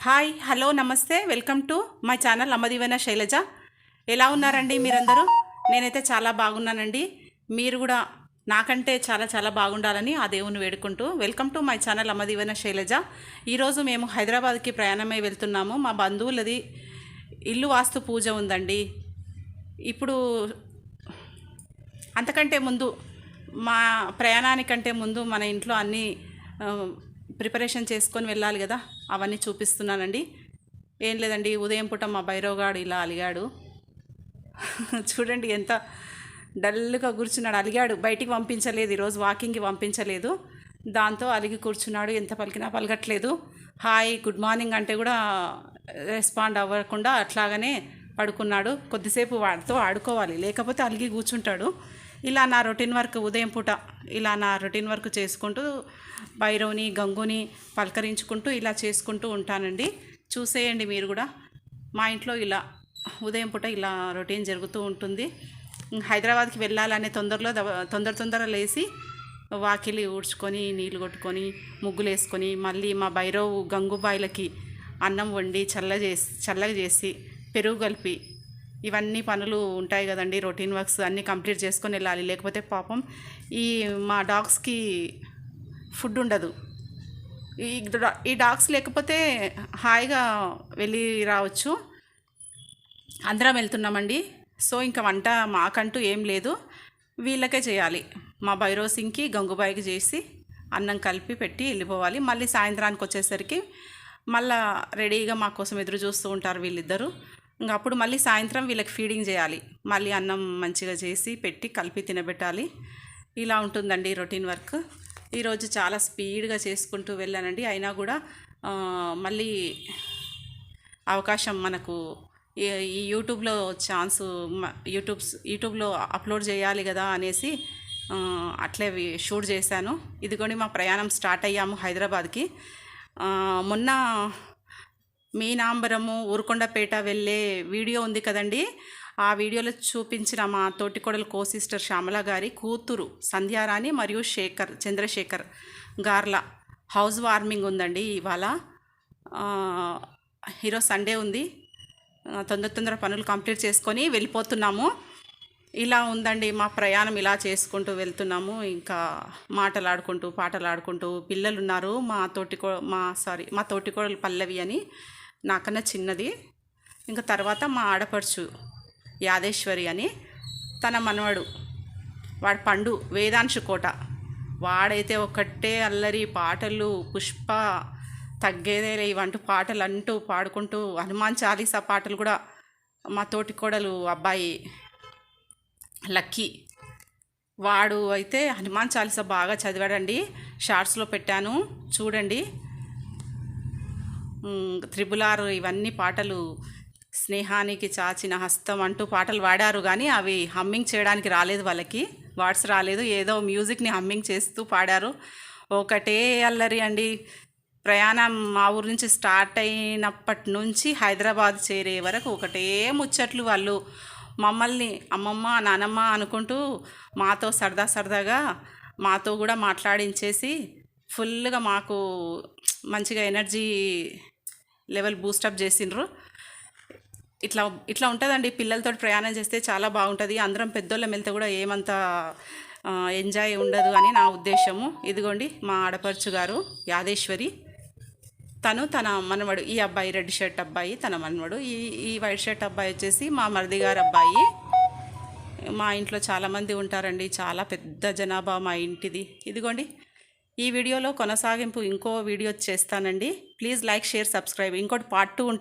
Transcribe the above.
Hi hello నమస్తే welcome to my channel అమ్మదీవైన శైలజ. ఎలా ఉన్నారండి మీరందరూ? నేనైతే చాలా బాగున్నానండి. మీరు కూడా నాకంటే చాలా చాలా బాగుండాలని ఆ దేవుని వేడుకుంటూ వెల్కమ్ టు మై ఛానల్ అమ్మదీవైన శైలజ. ఈరోజు మేము హైదరాబాద్కి ప్రయాణమై వెళ్తున్నాము. మా బంధువులది ఇల్లు వాస్తు పూజ ఉందండి. ఇప్పుడు అంతకంటే ముందు మా ప్రయాణానికంటే ముందు మన ఇంట్లో అన్నీ ప్రిపరేషన్ చేసుకొని వెళ్ళాలి కదా, అవన్నీ చూపిస్తున్నానండి. ఏం లేదండి, ఉదయం పూట మా భైరవగాడు ఇలా అలిగాడు. చూడండి ఎంత డల్గా కూర్చున్నాడు. అలిగాడు, బయటికి పంపించలేదు, ఈరోజు వాకింగ్కి పంపించలేదు. దాంతో అలిగి కూర్చున్నాడు. ఎంత పలికినా పలకట్లేదు. హాయ్ గుడ్ మార్నింగ్ అంటే కూడా రెస్పాండ్ అవ్వకుండా అట్లాగనే పడుకున్నాడు. కొద్దిసేపు వాడితో ఆడుకోవాలి, లేకపోతే అలిగి కూర్చుంటాడు. ఇలా నా రొటీన్ వర్క్ ఉదయం పూట ఇలా నా రొటీన్ వర్క్ చేసుకుంటూ భైరవుని గంగుని పలకరించుకుంటూ ఇలా చేసుకుంటూ ఉంటానండి. చూసేయండి మీరు కూడా. మా ఇంట్లో ఇలా ఉదయం పూట ఇలా రొటీన్ జరుగుతూ ఉంటుంది. హైదరాబాద్కి వెళ్ళాలనే తొందర లేచి వాకిలి ఊడ్చుకొని నీళ్ళు కొట్టుకొని ముగ్గులు వేసుకొని మళ్ళీ మా భైరవ్ గంగుబాయిలకి అన్నం వండి చల్లగా చేసి పెరుగు కలిపి ఇవన్నీ పనులు ఉంటాయి కదండి. రొటీన్ వర్క్స్ అన్నీ కంప్లీట్ చేసుకొని వెళ్ళాలి, లేకపోతే పాపం ఈ మా డాగ్స్కి ఫుడ్ ఉండదు. ఈ డాగ్స్ లేకపోతే హాయిగా వెళ్ళి రావచ్చు. అందరం వెళ్తున్నామండి. సో ఇంకా వంట మాకంటూ ఏం లేదు, వీళ్ళకే చేయాలి. మా భైరవ్ సింగ్కి గంగుబాయికి చేసి అన్నం కలిపి పెట్టి వెళ్ళిపోవాలి. మళ్ళీ సాయంత్రానికి వచ్చేసరికి మళ్ళీ రెడీగా మా కోసం ఎదురు చూస్తూ ఉంటారు వీళ్ళిద్దరూ. ఇంకా అప్పుడు మళ్ళీ సాయంత్రం వీళ్ళకి ఫీడింగ్ చేయాలి, మళ్ళీ అన్నం మంచిగా చేసి పెట్టి కలిపి తినబెట్టాలి. ఇలా ఉంటుందండి రొటీన్ వర్క్. ఈరోజు చాలా స్పీడ్గా చేసుకుంటూ వెళ్ళానండి. అయినా కూడా మళ్ళీ అవకాశం మనకు ఈ యూట్యూబ్లో ఛాన్స్ యూట్యూబ్లో అప్లోడ్ చేయాలి కదా అనేసి అట్లే షూట్ చేశాను. ఇదిగోండి మా ప్రయాణం స్టార్ట్ అయ్యాము హైదరాబాద్కి. మొన్న మీనాంబరము ఊరుకొండపేట వెళ్ళే వీడియో ఉంది కదండి. ఆ వీడియోలో చూపించిన మా తోటికోడలు సిస్టర్ శ్యామల గారి కూతురు సంధ్యారాణి మరియు చంద్రశేఖర్ గార్ల హౌస్ వార్మింగ్ ఉందండి ఇవాళ. ఈరోజు సండే ఉంది. తొందర పనులు కంప్లీట్ చేసుకొని వెళ్ళిపోతున్నాము. ఇలా ఉందండి మా ప్రయాణం. ఇలా చేసుకుంటూ వెళ్తున్నాము. ఇంకా మాటలాడుకుంటూ పాటలాడుకుంటూ. పిల్లలు ఉన్నారు. మా తోటికోడలు పల్లవి అని, నాకన్నా చిన్నది. ఇంకా తర్వాత మా ఆడపడుచు యాదేశ్వరి అని, తన మనవడు వాడు పండు వేదాంశు కోట. వాడైతే ఒకటే అల్లరి పాటలు, పుష్ప తగ్గేదేలే ఇవంటూ పాటలు అంటూ పాడుకుంటూ, హనుమాన్ చాలీసా పాటలు కూడా మా తోటికోడలు అబ్బాయి లక్కీ వాడు అయితే హనుమాన్ చాలీసా బాగా చదివాడండి. షార్ట్స్లో పెట్టాను చూడండి. 3R ఇవన్నీ పాటలు, స్నేహానికి చాచిన హస్తం అంటూ పాటలు పాడారు. కానీ అవి హమ్మింగ్ చేయడానికి రాలేదు, వాళ్ళకి వర్డ్స్ రాలేదు. ఏదో మ్యూజిక్ని హమ్మింగ్ చేస్తూ పాడారు. ఒకటే అల్లరి అండి. ప్రయాణం మా ఊరు నుంచి స్టార్ట్ అయినప్పటి నుంచి హైదరాబాద్ చేరే వరకు ఒకటే ముచ్చట్లు. వాళ్ళు మమ్మల్ని అమ్మమ్మ నానమ్మ అనుకుంటూ మాతో సరదాగా మాతో కూడా మాట్లాడించేసి ఫుల్గా మాకు మంచిగా ఎనర్జీ లెవెల్ బూస్టప్ చేసిండ్రు. ఇట్లా ఉంటుందండి. పిల్లలతో ప్రయాణం చేస్తే చాలా బాగుంటుంది. అందరం పెద్దోళ్ళం వెళ్తే కూడా ఏమంత ఎంజాయ్ ఉండదు అని నా ఉద్దేశము. ఇదిగోండి మా ఆడపడుచు గారు యాదేశ్వరి, తన మనవడు, ఈ అబ్బాయి రెడ్ షర్ట్ అబ్బాయి తన మనవడు, ఈ వైట్ షర్ట్ అబ్బాయి వచ్చేసి మా మరిది గారు అబ్బాయి. మా ఇంట్లో చాలామంది ఉంటారండి, చాలా పెద్ద జనాభా మా ఇంటిది. ఇదిగోండి ఈ వీడియోలో కొనసాగింపు ఇంకో వీడియో చేస్తానండి. Please like share subscribe. ఇంకోటి పార్ట్ 2